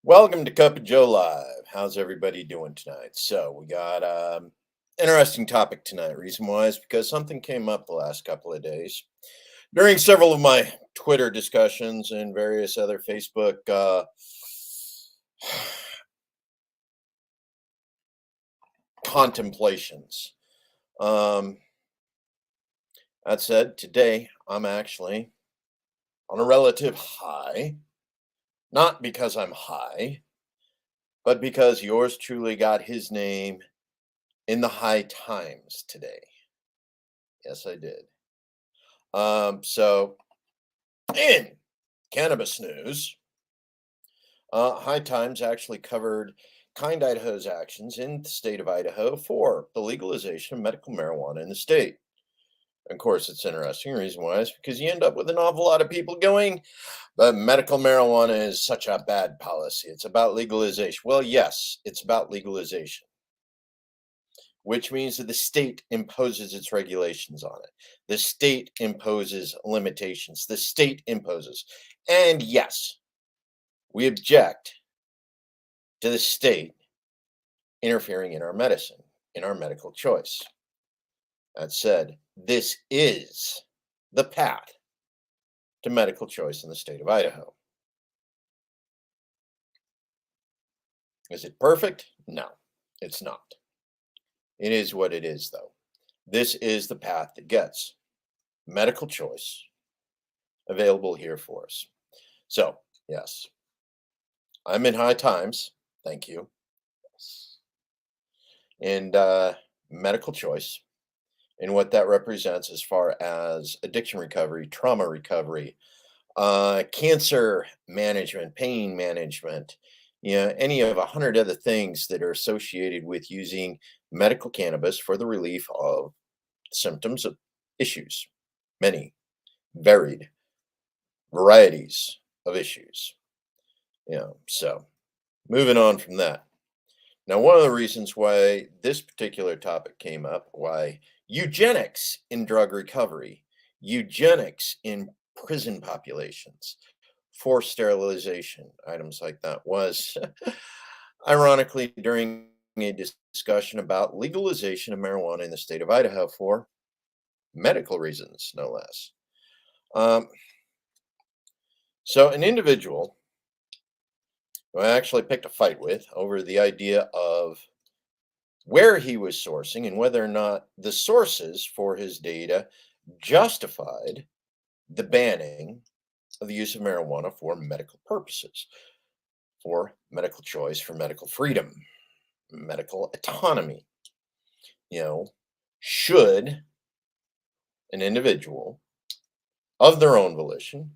Welcome to Cup of Joe Live. How's everybody doing tonight? So we got interesting topic tonight. Reason why is because something came up the last couple of days during several of my Twitter discussions and various other Facebook contemplations. Um, that said, today I'm actually on a relative high, not because I'm high, but because yours truly got his name in the high times today. Yes, I did. So in cannabis news, High Times actually covered Kind Idaho's actions in the state of Idaho for the legalization of medical marijuana in the state. Of course, it's interesting. The reason why is because you end up with an awful lot of people going, but medical marijuana is such a bad policy. It's about legalization. Well, yes, it's about legalization, which means that the state imposes its regulations on it. The state imposes limitations. The state imposes. And yes, we object to the state interfering in our medicine, in our medical choice. That said, this is the path to medical choice in the state of Idaho. Is it perfect? No, it's not. It is what it is, though. This is the path that gets medical choice available here for us. So, yes, I'm in High Times. Thank you. And medical choice and what that represents as far as addiction recovery, trauma recovery, cancer management, pain management, any of 100 other things that are associated with using medical cannabis for the relief of symptoms of issues, many varied varieties of issues. So moving on from that. Now, one of the reasons why this particular topic came up, why eugenics in drug recovery, eugenics in prison populations, forced sterilization, items like that, was ironically during a discussion about legalization of marijuana in the state of Idaho for medical reasons, no less. So, an individual who I actually picked a fight with over the idea of where he was sourcing and whether or not the sources for his data justified the banning of the use of marijuana for medical purposes, for medical choice, for medical freedom, medical autonomy. Should an individual of their own volition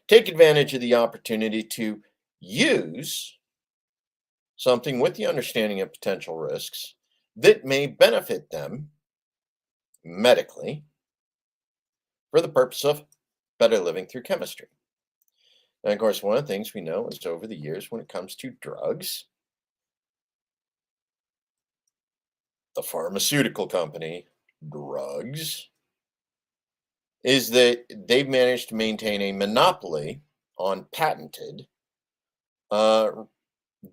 take advantage of the opportunity to use something with the understanding of potential risks that may benefit them medically for the purpose of better living through chemistry. And of course, one of the things we know is over the years when it comes to drugs, the pharmaceutical company, drugs, is that they've managed to maintain a monopoly on patented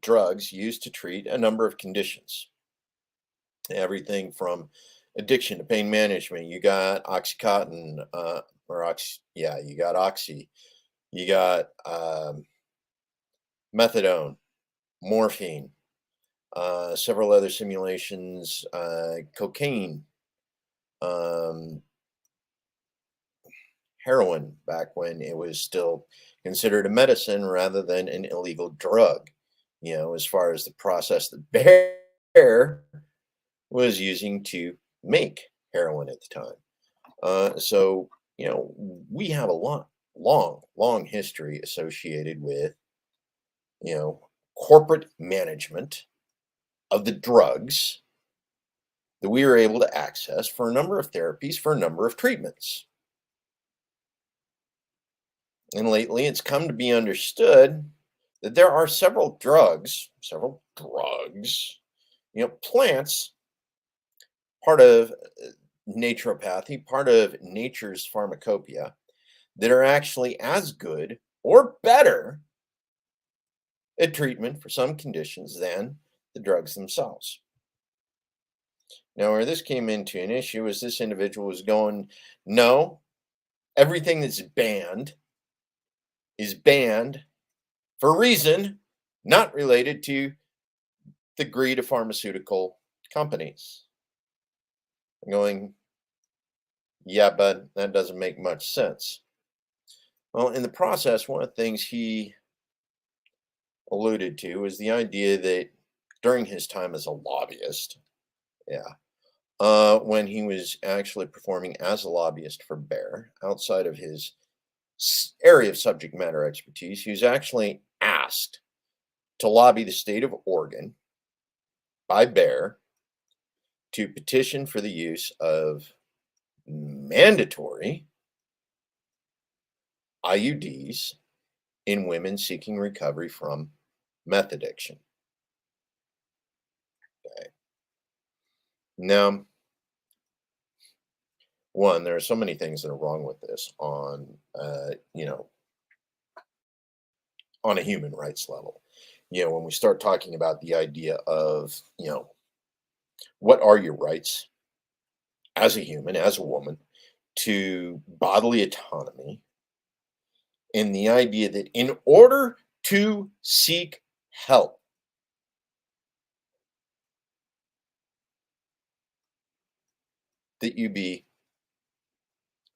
drugs used to treat a number of conditions. Everything from addiction to pain management. You got Oxycontin, you got Oxy, you got methadone, morphine, several other simulations, cocaine, heroin, back when it was still considered a medicine rather than an illegal drug, as far as the process that Bayer was using to make heroin at the time. So, we have a long history associated with, corporate management of the drugs that we were able to access for a number of therapies, for a number of treatments. And lately, it's come to be understood that there are several drugs, plants, part of naturopathy, part of nature's pharmacopoeia, that are actually as good or better a treatment for some conditions than the drugs themselves. Now, where this came into an issue is this individual was going, no, everything that's banned is banned for a reason not related to the greed of pharmaceutical companies. I'm going, yeah, but that doesn't make much sense. Well, in the process, one of the things he alluded to was the idea that during his time as a lobbyist, yeah, when he was actually performing as a lobbyist for Bayer, outside of his area of subject matter expertise, he was actually asked to lobby the state of Oregon by Bayer to petition for the use of mandatory IUDs in women seeking recovery from meth addiction. Okay. Now, one, there are so many things that are wrong with this on a human rights level. When we start talking about the idea of, what are your rights as a human, as a woman, to bodily autonomy, and the idea that in order to seek help, that you be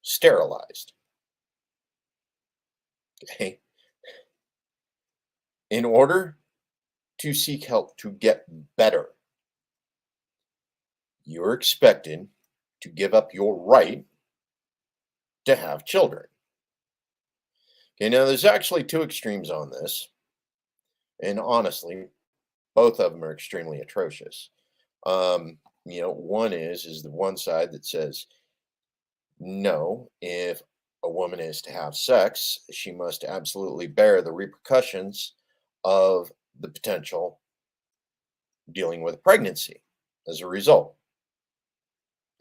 sterilized. Okay. In order to seek help to get better, you're expected to give up your right to have children. Okay, now there's actually two extremes on this, and honestly, both of them are extremely atrocious. One is the one side that says no, if a woman is to have sex, she must absolutely bear the repercussions of the potential dealing with pregnancy as a result.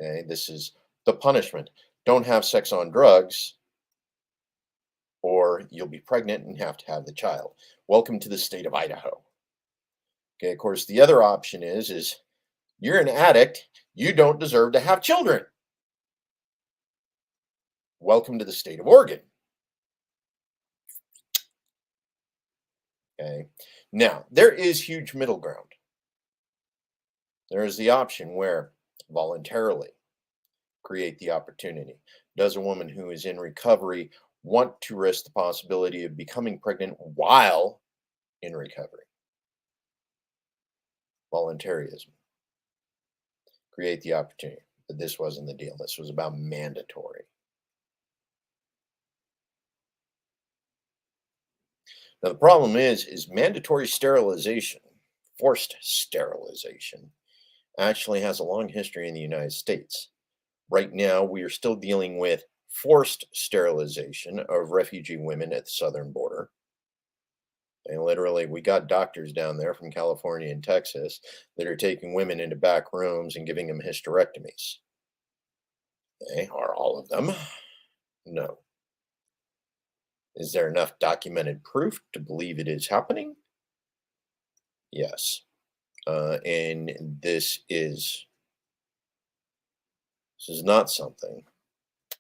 Okay, this is the punishment. Don't have sex on drugs, or you'll be pregnant and have to have the child. Welcome to the state of Idaho. Okay, of course, the other option is you're an addict, you don't deserve to have children. Welcome to the state of Oregon. Okay. Now, there is huge middle ground. There is the option where voluntarily create the opportunity. Does a woman who is in recovery want to risk the possibility of becoming pregnant while in recovery? Voluntarism. Create the opportunity. But this wasn't the deal. This was about mandatory. Now, the problem is mandatory sterilization, forced sterilization, actually has a long history in the United States. Right now, we are still dealing with forced sterilization of refugee women at the southern border. And literally, we got doctors down there from California and Texas that are taking women into back rooms and giving them hysterectomies. Okay, are all of them? No. Is there enough documented proof to believe it is happening? Yes. And this is not something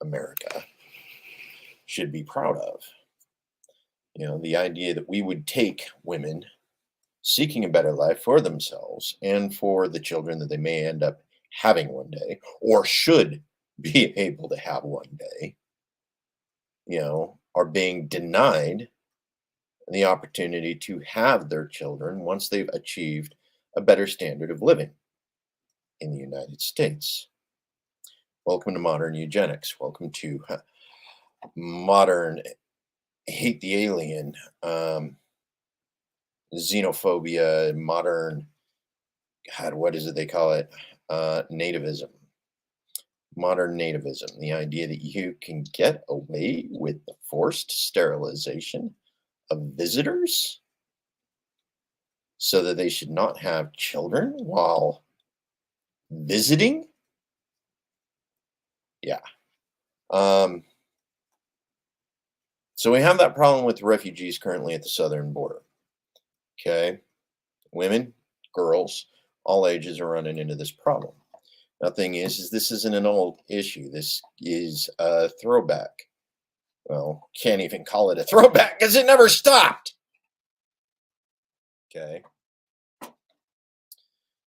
America should be proud of. The idea that we would take women seeking a better life for themselves and for the children that they may end up having one day or should be able to have one day, are being denied the opportunity to have their children once they've achieved a better standard of living in the United States. Welcome to modern eugenics. Welcome to modern hate the alien, xenophobia, modern, God, what is it they call it? Nativism. Modern nativism. The idea that you can get away with the forced sterilization of visitors so that they should not have children while visiting. Yeah. So we have that problem with refugees currently at the southern border. Okay. Women, girls, all ages are running into this problem. Now, thing is this isn't an old issue. This is a throwback. Well, can't even call it a throwback because it never stopped. Okay.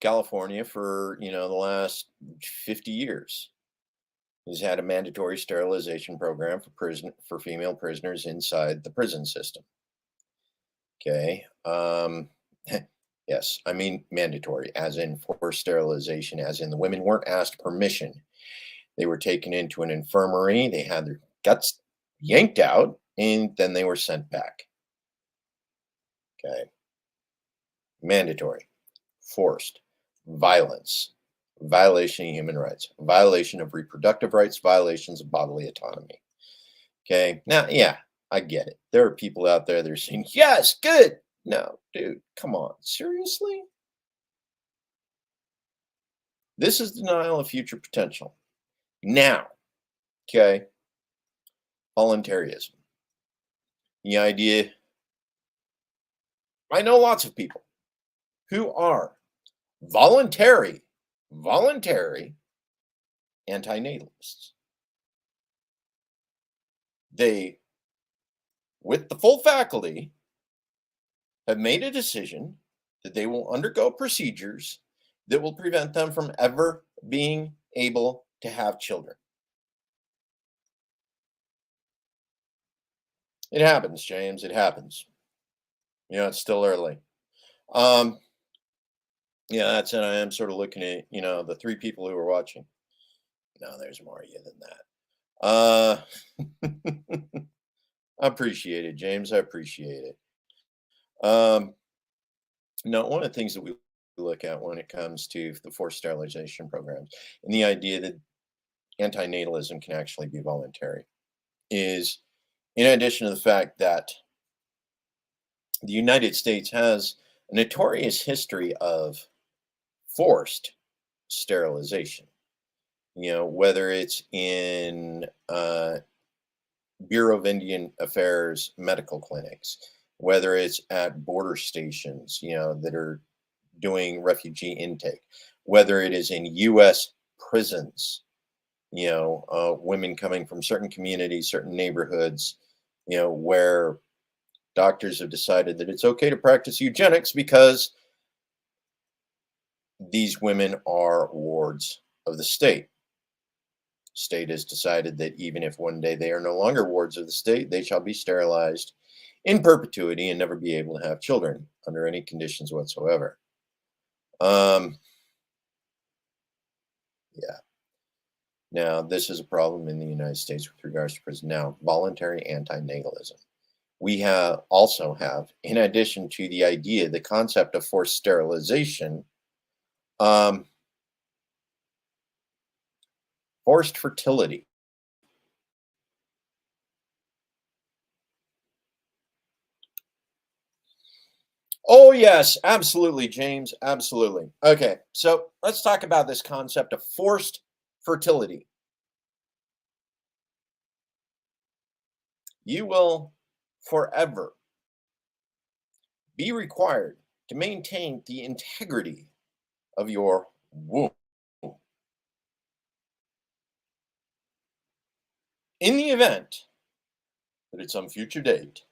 California for, the last 50 years has had a mandatory sterilization program for female prisoners inside the prison system. Okay. Yes, I mean mandatory, as in forced sterilization, as in the women weren't asked permission. They were taken into an infirmary, they had their guts yanked out, and then they were sent back. Okay. Mandatory, forced, violence, violation of human rights, violation of reproductive rights, violations of bodily autonomy. Okay. Now, yeah, I get it. There are people out there that are saying, yes, good. No, dude, come on. Seriously? This is denial of future potential. Now, okay, voluntarism. The idea, I know lots of people who are voluntary antinatalists. They, with the full faculty, have made a decision that they will undergo procedures that will prevent them from ever being able to have children. It happens, James. It happens. It's still early. Um, yeah, that's it. I am sort of looking at, the three people who are watching. No, there's more of you than that. I appreciate it, James. I appreciate it. Um, no, one of the things that we look at when it comes to the forced sterilization programs and the idea that antinatalism can actually be voluntary is, in addition to the fact that the United States has a notorious history of forced sterilization. Whether it's in Bureau of Indian Affairs medical clinics, whether it's at border stations, that are doing refugee intake, whether it is in U.S. prisons, women coming from certain communities, certain neighborhoods, where doctors have decided that it's okay to practice eugenics because these women are wards of the state. State has decided that even if one day they are no longer wards of the state, they shall be sterilized in perpetuity and never be able to have children under any conditions whatsoever. Yeah. Now, this is a problem in the United States with regards to prison. Now, voluntary antinatalism. We also have, in addition to the idea, the concept of forced sterilization, forced fertility. Oh, yes, absolutely, James. Absolutely. Okay, so let's talk about this concept of forced fertility. You will forever be required to maintain the integrity of your womb. In the event that at some future date,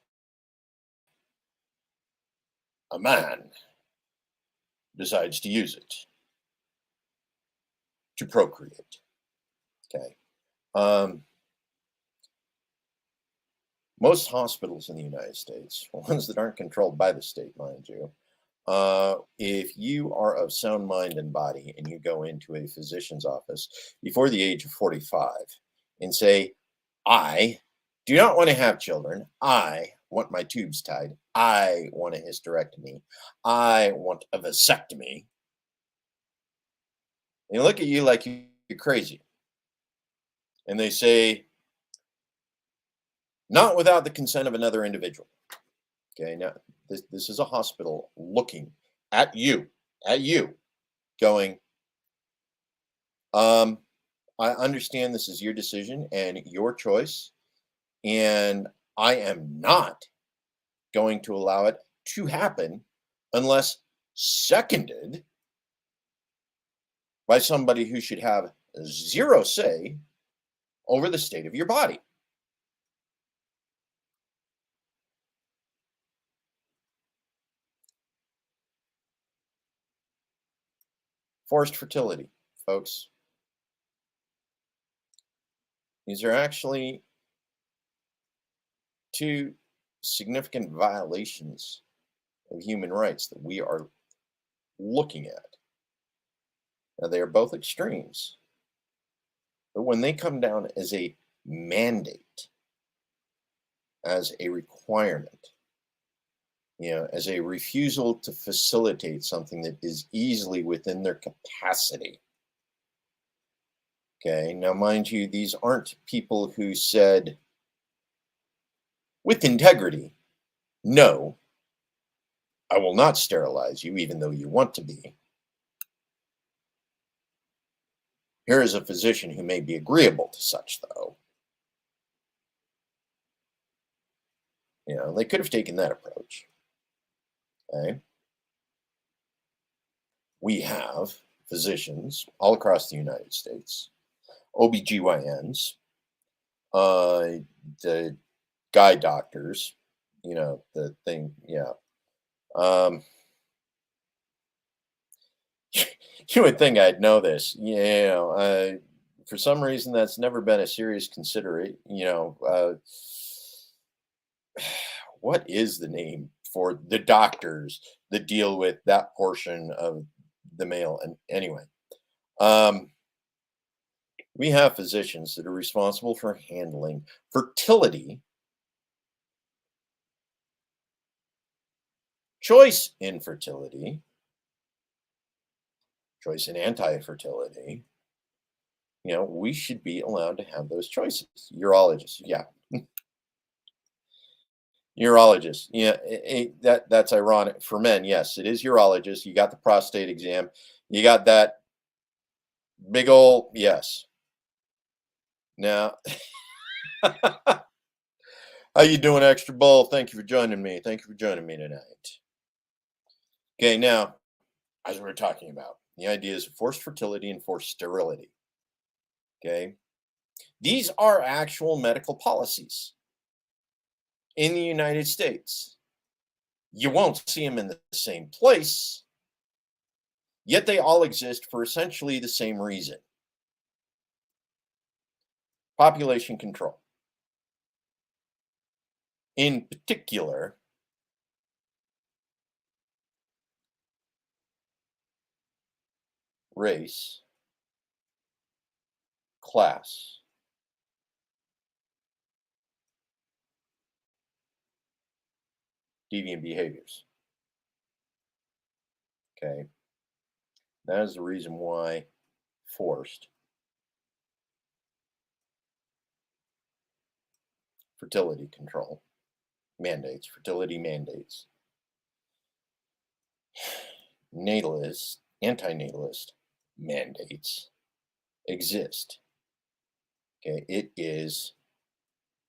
a man decides to use it to procreate. Okay. Um, Most hospitals in the United States, ones that aren't controlled by the state, mind you, if you are of sound mind and body and you go into a physician's office before the age of 45 and say, I do not want to have children, I want my tubes tied, I want a hysterectomy, I want a vasectomy, they look at you like you're crazy. And they say, not without the consent of another individual. Okay, now this is a hospital looking at you, going, um, I understand this is your decision and your choice, and I am not going to allow it to happen unless seconded by somebody who should have zero say over the state of your body. Forced fertility, folks. These are actually two significant violations of human rights that we are looking at. Now, they are both extremes, but when they come down as a mandate, as a requirement, as a refusal to facilitate something that is easily within their capacity. Okay, now, mind you, these aren't people who said with integrity, no, I will not sterilize you, even though you want to be. Here is a physician who may be agreeable to such, though. They could have taken that approach. Okay. We have physicians all across the United States, OBGYNs, the guy doctors, the thing, yeah. You would think I'd know this. For some reason, that's never been a serious consideration. What is the name for the doctors that deal with that portion of the male? And anyway, we have physicians that are responsible for handling fertility, choice infertility, choice in anti-fertility. We should be allowed to have those choices. Urologists, yeah. Urologist, yeah. That's ironic for men. Yes, it is urologist. You got the prostate exam. You got that big old yes. Now, how you doing, Extra Bull? Thank you for joining me. Thank you for joining me tonight. Okay, now, as we're talking about, the ideas of forced fertility and forced sterility. Okay, these are actual medical policies in the United States. You won't see them in the same place, yet they all exist for essentially the same reason: population control. In particular, race, class, deviant behaviors. Okay, that is the reason why forced fertility control mandates, fertility mandates, natalist, antinatalist mandates exist. Okay, it is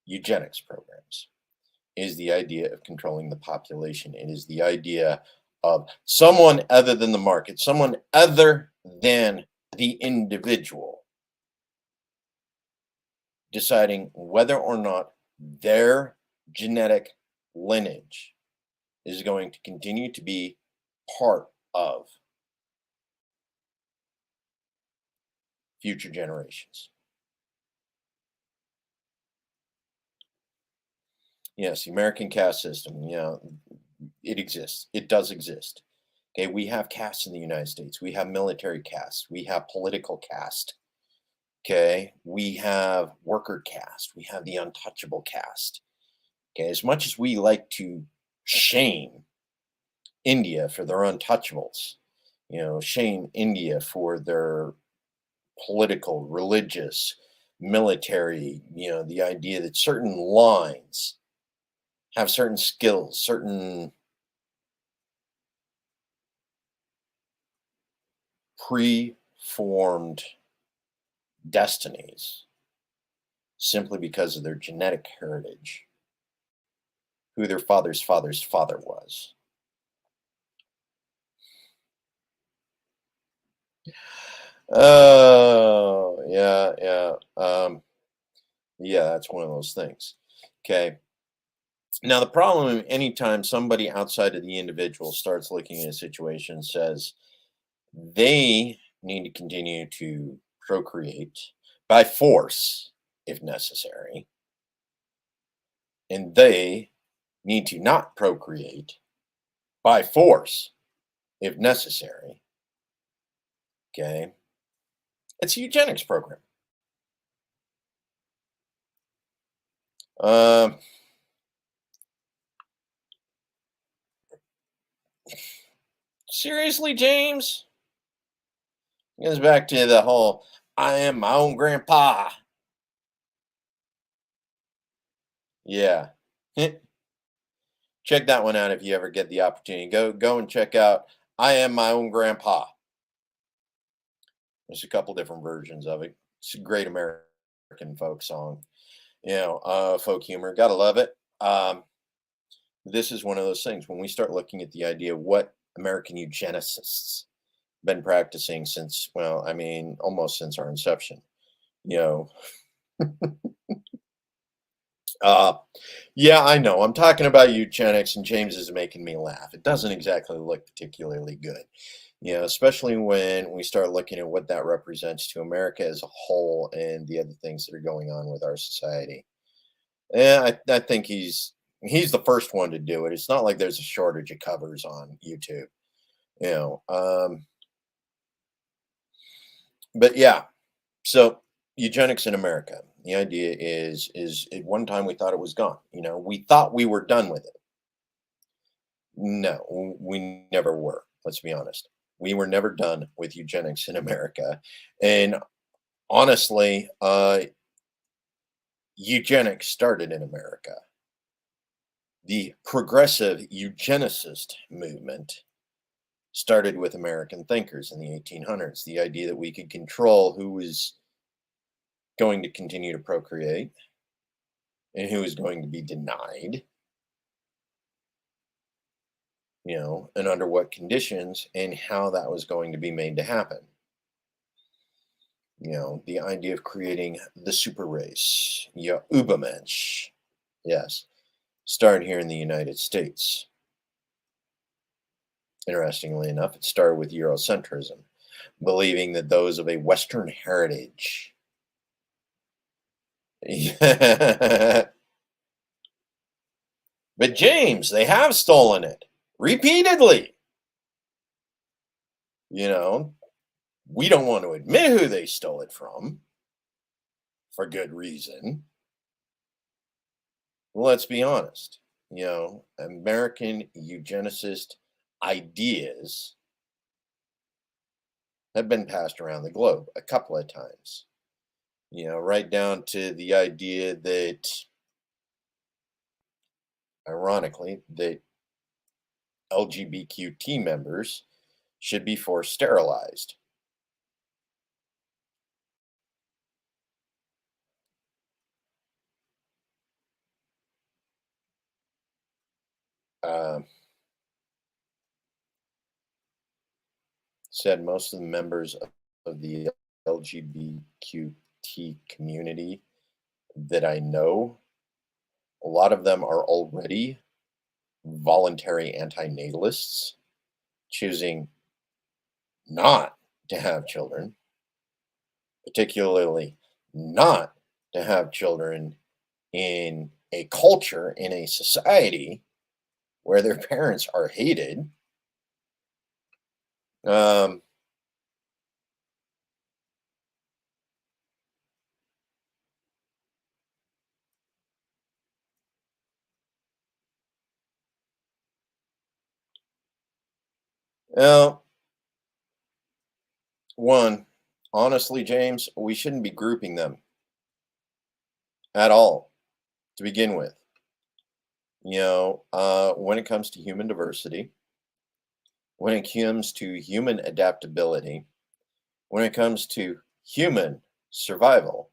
eugenics programs. It is the idea of controlling the population. It is the idea of someone other than the market, someone other than the individual deciding whether or not their genetic lineage is going to continue to be part of future generations. Yes, the American caste system, it exists. It does exist. Okay, we have castes in the United States. We have military caste. We have political caste. Okay, we have worker caste. We have the untouchable caste. Okay, as much as we like to shame India for their untouchables, shame India for their political, religious, military, the idea that certain lines have certain skills, certain pre-formed destinies simply because of their genetic heritage, who their father's father's father was. Oh, yeah, yeah. Yeah, that's one of those things. Okay. Now, the problem anytime somebody outside of the individual starts looking at a situation and says they need to continue to procreate by force, if necessary, and they need to not procreate by force, if necessary. Okay. It's a eugenics program. Um, Seriously, James? It goes back to the whole I am my own grandpa. Yeah. Check that one out if you ever get the opportunity. Go and check out I Am My Own Grandpa. There's a couple different versions of it. It's a great American folk song. Folk humor. Gotta love it. This is one of those things when we start looking at the idea of what American eugenicists been practicing since, well, I mean, almost since our inception. You know, uh, yeah, I know. I'm talking about eugenics, and James is making me laugh. It doesn't exactly look particularly good, especially when we start looking at what that represents to America as a whole and the other things that are going on with our society. Yeah, I think he's the first one to do it. It's not like there's a shortage of covers on YouTube, you know. But yeah, so eugenics in America. The idea is at one time we thought it was gone. We thought we were done with it. No, we never were. Let's be honest. We were never done with eugenics in America. And honestly, eugenics started in America. The progressive eugenicist movement started with American thinkers in the 1800s. The idea that we could control who was going to continue to procreate and who was going to be denied, and under what conditions and how that was going to be made to happen. The idea of creating the super race, Übermensch, yes, started here in the United States. Interestingly enough, it started with Eurocentrism, believing that those of a Western heritage. But James, they have stolen it repeatedly. You know, we don't want to admit who they stole it from for good reason. Well, let's be honest. American eugenicist ideas have been passed around the globe a couple of times. Right down to the idea that, ironically, that LGBTQ members should be forced sterilized. Uh, Said most of the members of the LGBTQ community that I know, a lot of them are already voluntary antinatalists, choosing not to have children, particularly not to have children in a culture, in a society where their parents are hated. Um, well, one, honestly, James, we shouldn't be grouping them at all to begin with. When it comes to human diversity, when it comes to human adaptability, when it comes to human survival,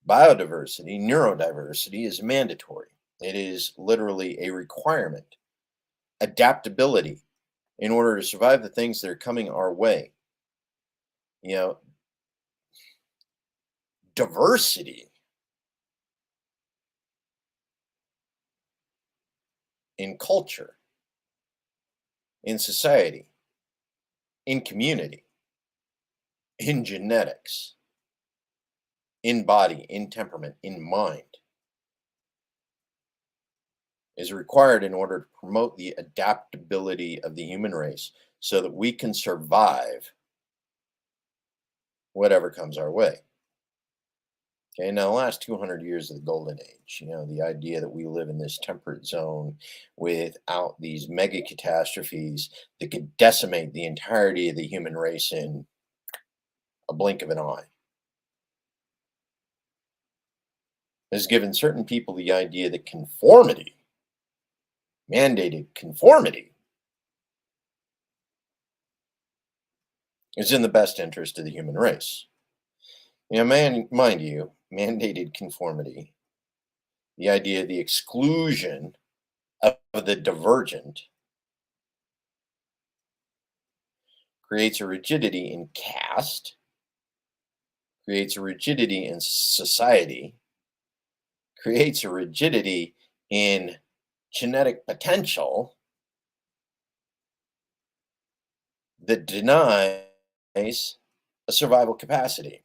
biodiversity, neurodiversity is mandatory. It is literally a requirement. Adaptability in order to survive the things that are coming our way. you know, diversity in culture, in society, in community, in genetics, in body, in temperament, in mind is required in order to promote the adaptability of the human race so that we can survive whatever comes our way. Okay, now the last 200 years of the golden age, the idea that we live in this temperate zone without these mega catastrophes that could decimate the entirety of the human race in a blink of an eye, has given certain people the idea that conformity, mandated conformity, is in the best interest of the human race. Mind you, mandated conformity, the idea of the exclusion of the divergent, creates a rigidity in caste, creates a rigidity in society, creates a rigidity in genetic potential that denies a survival capacity.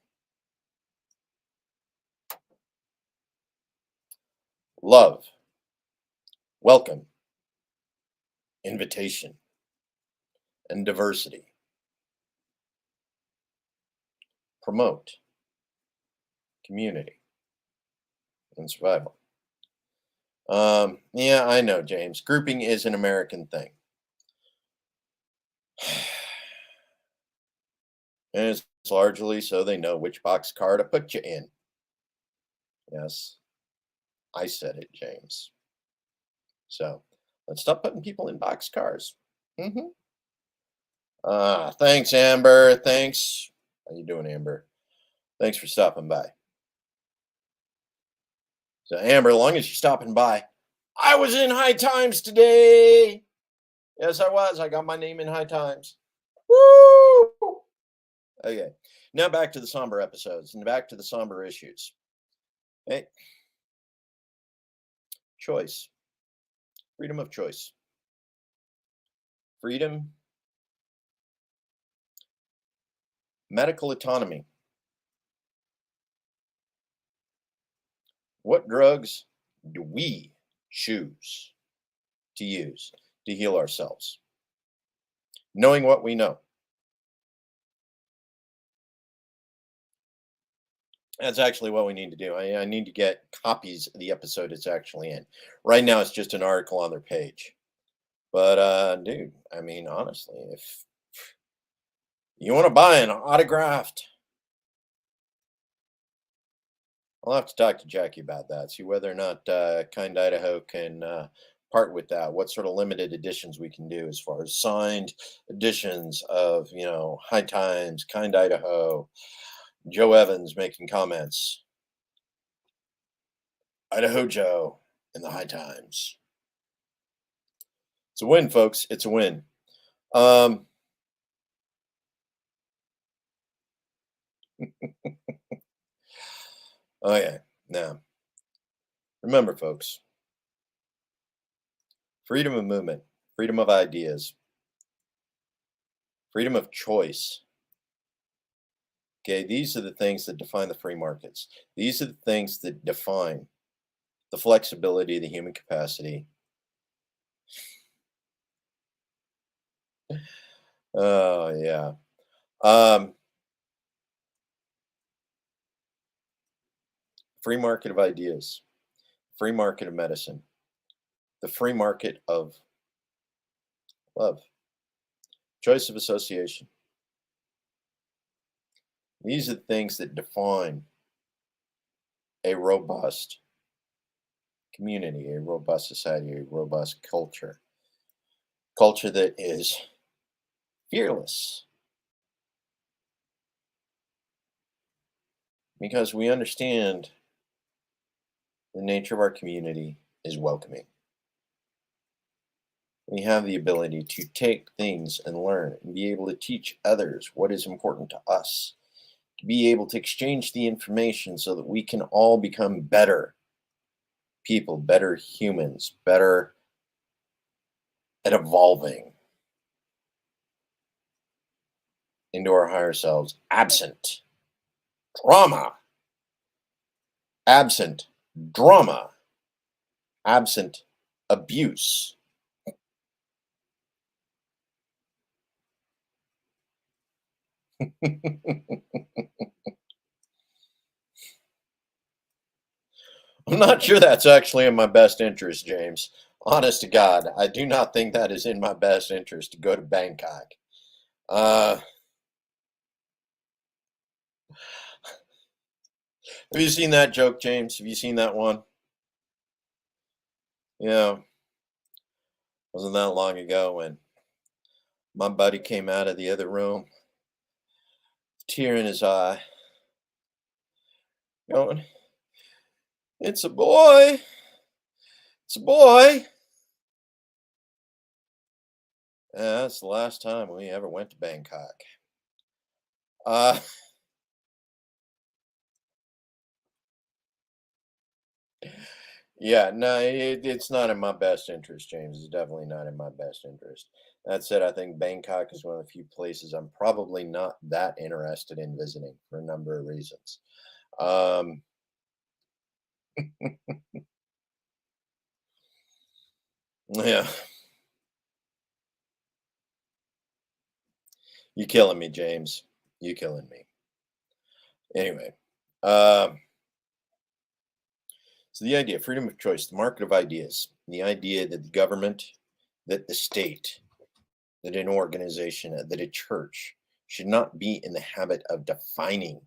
Love, welcome, invitation, and diversity. Promote community and survival. Yeah, I know, James. Grouping is an American thing. And it's largely so they know which boxcar to put you in. Yes, I said it, James. So let's stop putting people in boxcars. Mm-hmm. Thanks, Amber. Thanks. How you doing, Amber? Thanks for stopping by. So, Amber, as long as you're stopping by, I was in High Times today. Yes, I was. I got my name in High Times. Woo! Okay. Now back to the somber episodes and back to the somber issues. Hey, choice, freedom of choice, freedom, medical autonomy. What drugs do we choose to use to heal ourselves? Knowing what we know. That's actually what we need to do. I need to get copies of the episode it's actually in. Right now, it's just an article on their page. But, dude, I mean, honestly, if you want to buy an autographed, I'll have to talk to Jackie about that. See whether or not Kind Idaho can part with that. What sort of limited editions we can do as far as signed editions of, High Times, Kind Idaho, Joe Evans making comments, Idaho Joe in the High Times. It's a win, folks. It's a win. Um, oh yeah. Now, remember, folks, freedom of movement, freedom of ideas, freedom of choice. Okay, these are the things that define the free markets. These are the things that define the flexibility of the human capacity. Oh yeah. Um, Free market of ideas, free market of medicine, the free market of love, choice of association. These are the things that define a robust community, a robust society, a robust culture. Culture that is fearless because we understand the nature of our community is welcoming. We have the ability to take things and learn and be able to teach others what is important to us, to be able to exchange the information so that we can all become better people, better humans, better at evolving into our higher selves, absent trauma, absent drama, absent abuse. I'm not sure that's actually in my best interest, James. Honest to God, I do not think that is in my best interest to go to Bangkok. Uh, have you seen that joke, James? Have you seen that one? Yeah, wasn't that long ago when my buddy came out of the other room, tear in his eye, going, "It's a boy, it's a boy." Yeah, that's the last time we ever went to Bangkok. Uh, yeah, no, it's not in my best interest, James. It's definitely not in my best interest. That said, I think Bangkok is one of the few places I'm probably not that interested in visiting for a number of reasons. Um, yeah, you killing me, James. You killing me. Anyway, um, so the idea, freedom of choice, the market of ideas, the idea that the government, that the state, that an organization, that a church should not be in the habit of defining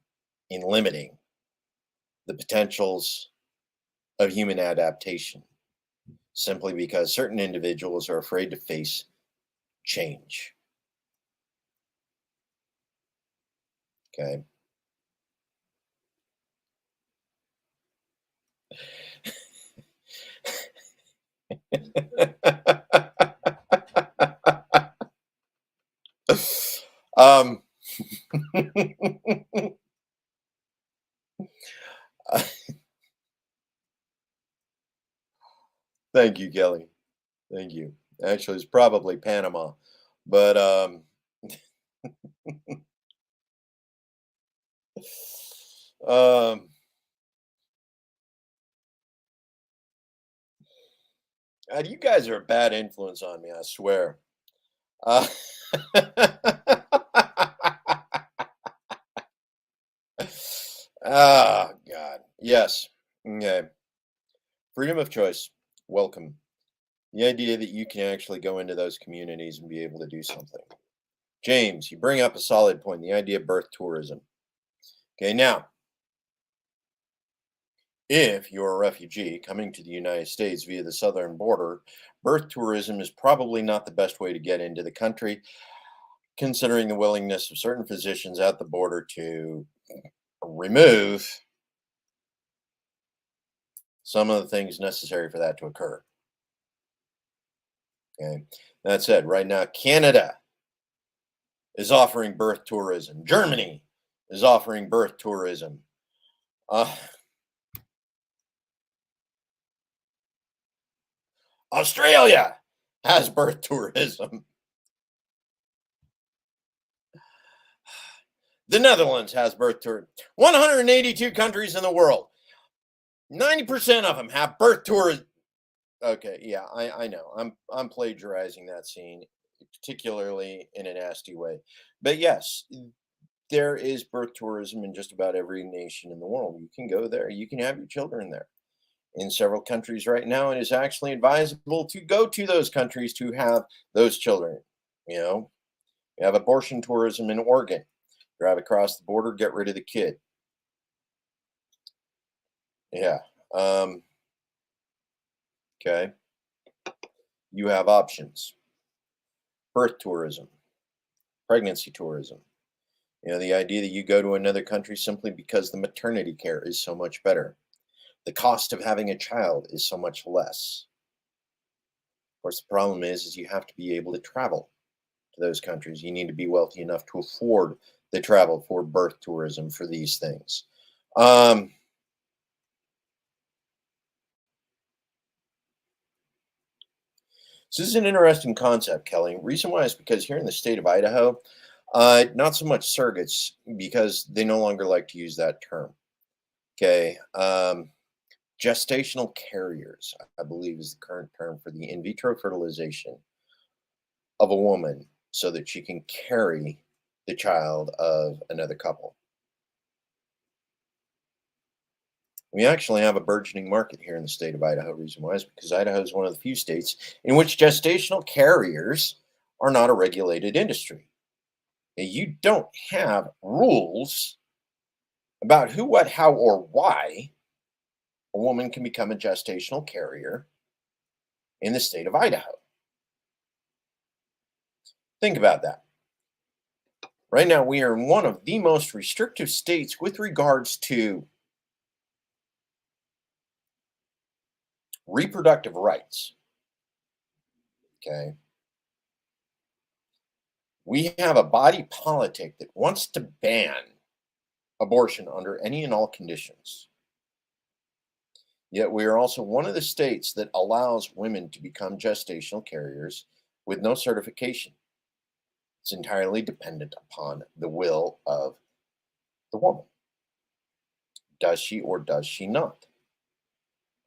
and limiting the potentials of human adaptation simply because certain individuals are afraid to face change. Okay. um, thank you, Kelly. Thank you. Actually, it's probably Panama, but um, you guys are a bad influence on me. I swear. Uh, ah, God. Yes. Okay. Freedom of choice. Welcome. The idea that you can actually go into those communities and be able to do something. James, you bring up a solid point, the idea of birth tourism. Okay, now, if you're a refugee coming to the United States via the southern border, birth tourism is probably not the best way to get into the country, considering the willingness of certain physicians at the border to remove some of the things necessary for that to occur. Okay, that said, right now, Canada is offering birth tourism, Germany is offering birth tourism. Uh, Australia has birth tourism. The Netherlands has birth tourism. 182 countries in the world. 90% of them have birth tourism. Okay, yeah, I know. I'm plagiarizing that scene, particularly in a nasty way. But yes, there is birth tourism in just about every nation in the world. You can go there. You can have your children there. In several countries right now, it is actually advisable to go to those countries to have those children. You know, you have abortion tourism in Oregon. Drive across the border, get rid of the kid. Yeah. Um, okay. You have options. Birth tourism, pregnancy tourism. You know, the idea that you go to another country simply because the maternity care is so much better. The cost of having a child is so much less. Of course, the problem is you have to be able to travel to those countries. You need to be wealthy enough to afford the travel for birth tourism for these things. Um, so this is an interesting concept, Kelly. Reason why is because here in the state of Idaho, not so much surrogates because they no longer like to use that term. Okay. Gestational carriers, I believe, is the current term for the in vitro fertilization of a woman so that she can carry the child of another couple. We actually have a burgeoning market here in the state of Idaho. Reason why is because Idaho is one of the few states in which gestational carriers are not a regulated industry. You don't have rules about who, what, how, or why a woman can become a gestational carrier in the state of Idaho. Think about that. Right now, we are in one of the most restrictive states with regards to reproductive rights. Okay. We have a body politic that wants to ban abortion under any and all conditions. Yet we are also one of the states that allows women to become gestational carriers with no certification. It's entirely dependent upon the will of the woman. Does she or does she not?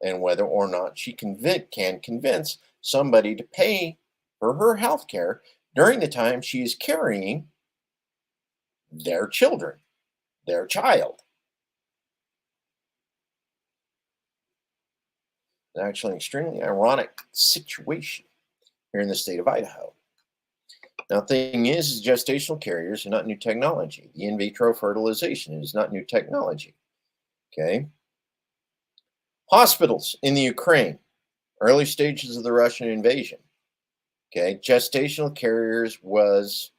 And whether or not she can convince somebody to pay for her health care during the time she is carrying their children, their child. It's actually an extremely ironic situation here in the state of Idaho. Now, the thing is gestational carriers are not new technology. The in vitro fertilization is not new technology. Okay. Hospitals in the Ukraine, early stages of the Russian invasion. Okay. Gestational carriers was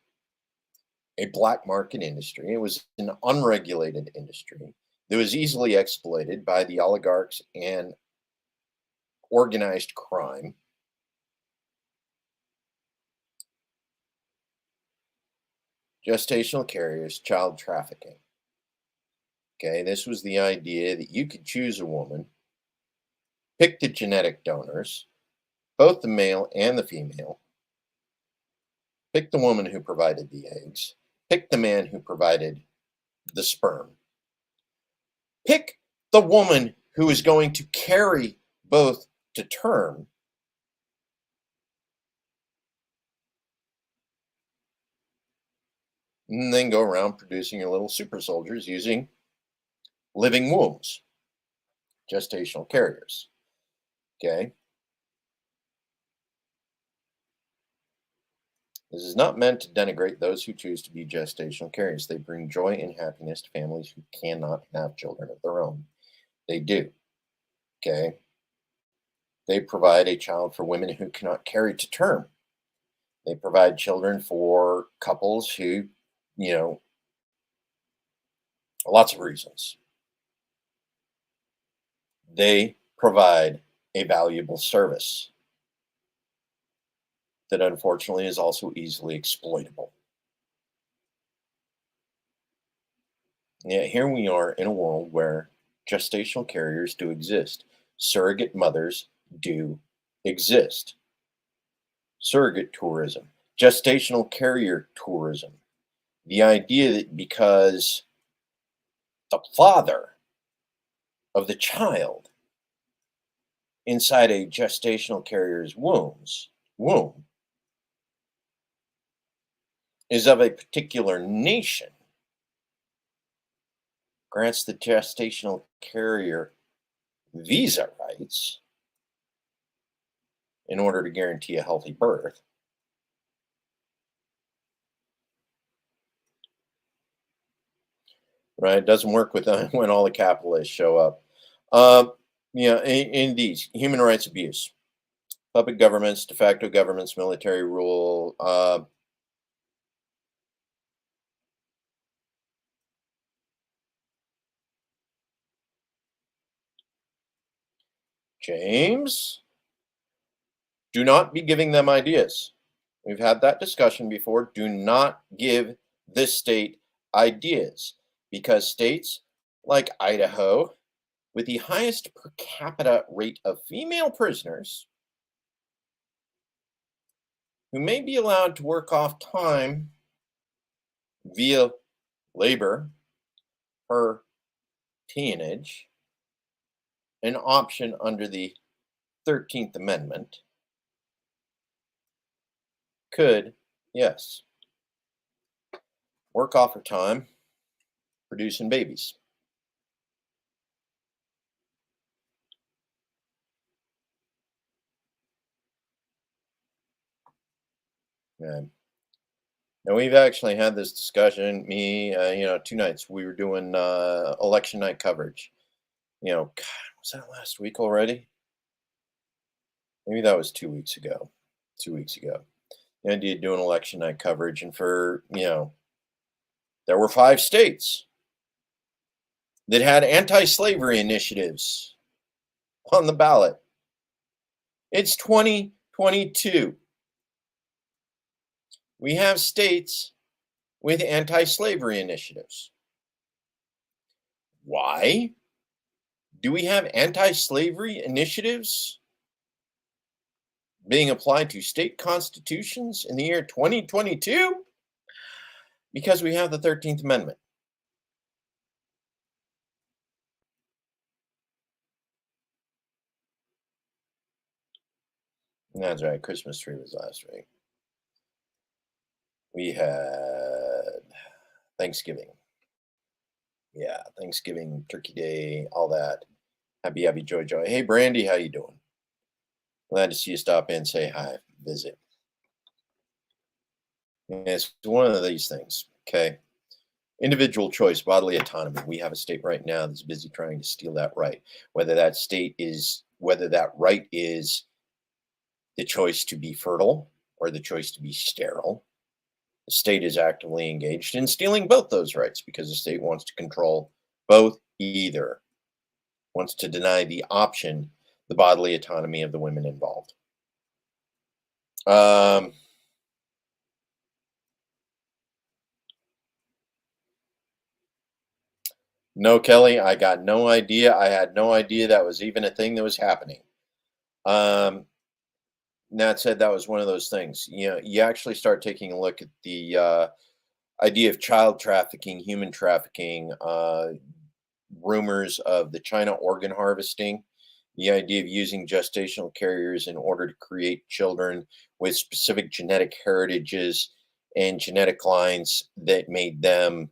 a black market industry. It was an unregulated industry that was easily exploited by the oligarchs and organized crime. Gestational carriers, child trafficking. Okay, this was the idea that you could choose a woman, pick the genetic donors, both the male and the female, pick the woman who provided the eggs, pick the man who provided the sperm, pick the woman who is going to carry both to term, and then go around producing your little super soldiers using living wombs, gestational carriers. Okay. This is not meant to denigrate those who choose to be gestational carriers. They bring joy and happiness to families who cannot have children of their own. They do. Okay. They provide a child for women who cannot carry to term. They provide children for couples who, you know, lots of reasons. They provide a valuable service that unfortunately is also easily exploitable. Yet here we are in a world where gestational carriers do exist, surrogate mothers do exist, surrogate tourism, gestational carrier tourism. The idea that because the father of the child inside a gestational carrier's womb is of a particular nation grants the gestational carrier visa rights in order to guarantee a healthy birth. Right? It doesn't work with when all the capitalists show up. Um, yeah, indeed, human rights abuse, puppet governments, de facto governments, military rule. James, Do not be giving them ideas. We've had that discussion before. Do not give this state ideas because states like Idaho, with the highest per capita rate of female prisoners who may be allowed to work off time via labor per peonage, an option under the 13th Amendment, could, yes, work off her time producing babies. And and we've actually had this discussion. Me, 2 nights we were doing election night coverage. God, was that last week already? Maybe that was 2 weeks ago. 2 weeks ago, the idea of doing election night coverage, and there were 5 states that had anti-slavery initiatives on the ballot. It's 2022. We have states with anti-slavery initiatives. Why do we have anti-slavery initiatives being applied to state constitutions in the year 2022? Because we have the 13th Amendment. That's right. Christmas tree was last week. We had Thanksgiving. Yeah, Thanksgiving, Turkey Day, all that. Happy, happy, joy, joy. Hey, Brandy, how you doing? Glad to see you stop in, say hi, visit. And it's one of these things, okay? Individual choice, bodily autonomy. We have a state right now that's busy trying to steal that right. Whether that right is the choice to be fertile or the choice to be sterile, the state is actively engaged in stealing both those rights because the state wants to control both, either, wants to deny the option, the bodily autonomy of the women involved. Um, no, Kelly, I got no idea. I had no idea that was even a thing that was happening. Um, that said, that was one of those things. You actually start taking a look at the idea of child trafficking, human trafficking, rumors of the China organ harvesting, the idea of using gestational carriers in order to create children with specific genetic heritages and genetic lines that made them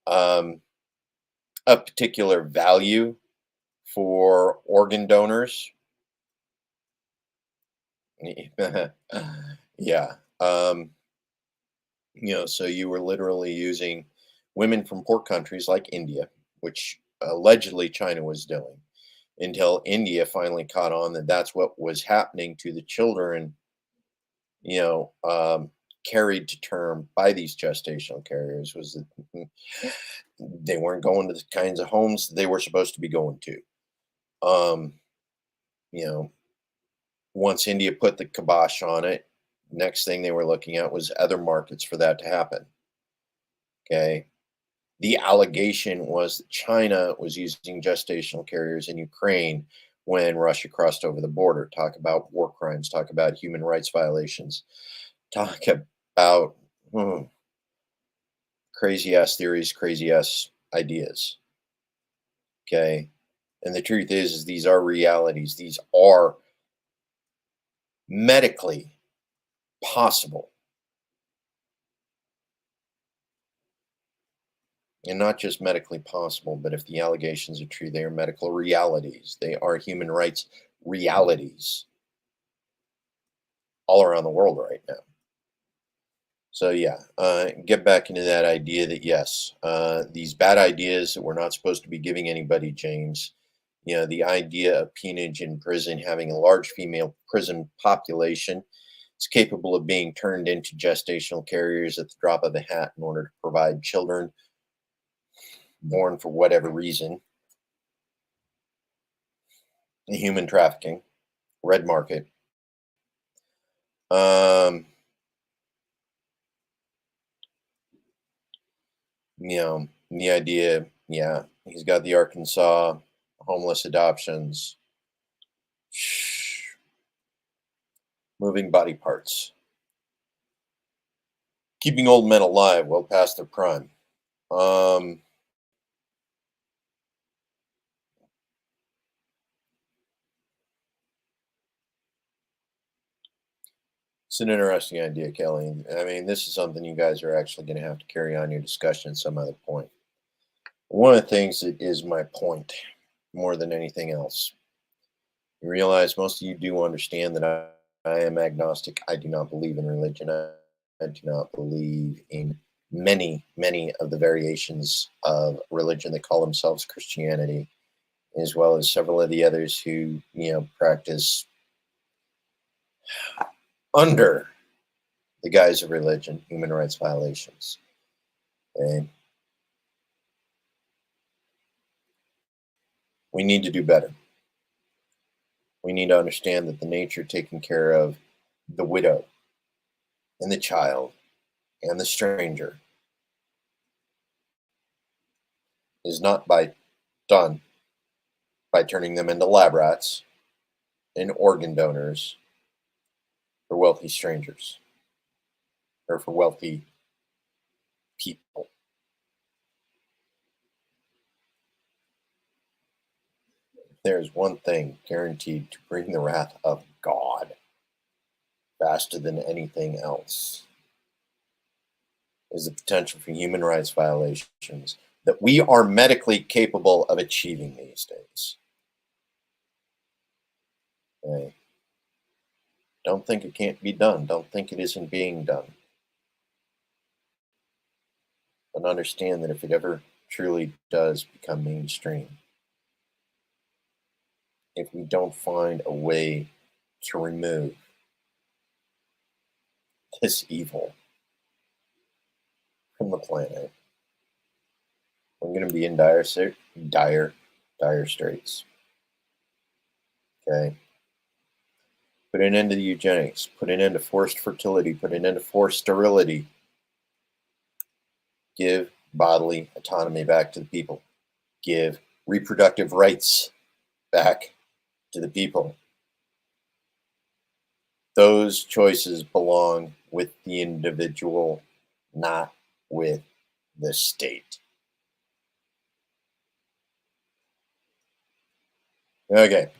um, of particular value for organ donors. Yeah. So you were literally using women from poor countries like India, which allegedly China was doing, until India finally caught on that that's what was happening to the children, you know, um, carried to term by these gestational carriers, was that they weren't going to the kinds of homes they were supposed to be going to. Um, you know, Once India put the kibosh on it, next thing they were looking at was other markets for that to happen. Okay. The allegation was that China was using gestational carriers in Ukraine when Russia crossed over the border. Talk about war crimes, talk about human rights violations, talk about crazy ass theories, crazy ass ideas. Okay. And the truth is these are realities. These are medically possible. And not just medically possible, but if the allegations are true, they are medical realities. They are human rights realities all around the world right now. So yeah, get back into that idea that yes, these bad ideas that we're not supposed to be giving anybody, James. The idea of peonage in prison, having a large female prison population, is capable of being turned into gestational carriers at the drop of a hat in order to provide children born for whatever reason. Human trafficking, red market, Um, the idea, yeah, he's got the Arkansas homeless adoptions, moving body parts, keeping old men alive well past their prime. Um, it's an interesting idea, Kelly. I mean, this is something you guys are actually going to have to carry on your discussion at some other point. One of the things that is my point more than anything else, you realize most of you do understand that I am agnostic. I do not believe in religion. I do not believe in many of the variations of religion that call themselves Christianity, as well as several of the others who, practice under the guise of religion, human rights violations. And we need to do better. We need to understand that the nature taking care of the widow and the child and the stranger is not done by turning them into lab rats and organ donors for wealthy strangers or for wealthy people. There's one thing guaranteed to bring the wrath of God faster than anything else is the potential for human rights violations that we are medically capable of achieving these days. Okay? Don't think it can't be done. Don't think it isn't being done. But understand that if it ever truly does become mainstream, if we don't find a way to remove this evil from the planet, we're going to be in dire straits. Okay? Put an end to the eugenics, put an end to forced fertility, put an end to forced sterility. Give bodily autonomy back to the people. Give reproductive rights back to the people. Those choices belong with the individual, not with the state. Okay.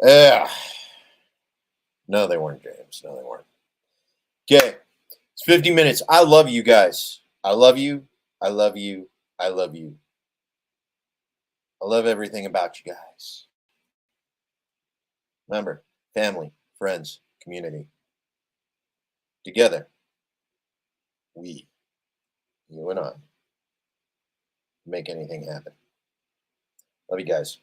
Yeah. No, they weren't, James. No, they weren't. Okay. It's 50 minutes. I love you guys. I love you. I love you. I love you. I love everything about you guys. Remember, family, friends, community. Together, we, you and I, make anything happen. Love you guys.